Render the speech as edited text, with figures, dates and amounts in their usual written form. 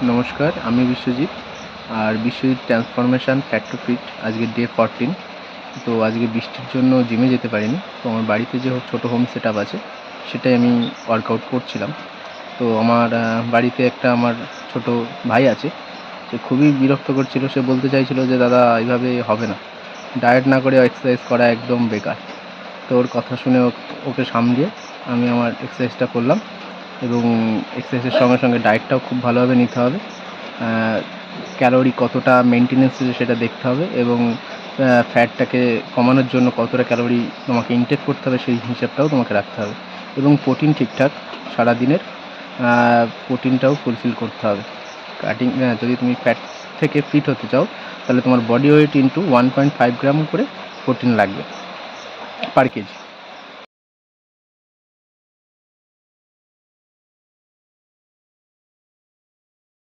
নমস্কার, আমি বিশ্বজিৎ। আর Biswajit transformation fat to fit আজকে ডে 14। তো আজকে বৃষ্টির জন্য জিমে যেতে পারিনি। তো আমার বাড়িতে যে ছোটো হোম সেট আপ আছে সেটাই আমি ওয়ার্কআউট করছিলাম। তো আমার বাড়িতে একটা আমার ছোটো ভাই আছে, সে খুবই বিরক্ত করছিল। সে বলতে চাইছিল যে দাদা এইভাবে হবে না, ডায়েট না করে এক্সারসাইজ করা একদম বেকার। তো ওর কথা শুনে ওকে সামলিয়ে আমি আমার এক্সারসাইজটা করলাম, এবং এক্সারসাইজের সঙ্গে সঙ্গে ডায়েটটাও খুব ভালোভাবে নিতে হবে। ক্যালোরি কতটা মেনটেনেন্স আছে সেটা দেখতে হবে, এবং ফ্যাটটাকে কমানোর জন্য কতটা ক্যালোরি তোমাকে ইনটেক করতে হবে সেই হিসাবটাও তোমাকে রাখতে হবে, এবং প্রোটিন ঠিকঠাক সারাদিনের প্রোটিনটাও ফুলফিল করতে হবে। যদি তুমি ফ্যাট থেকে ফিট হতে চাও তাহলে তোমার বডি ওয়েট ইন্টু 1.5 গ্রাম করে প্রোটিন লাগবে পার কেজি।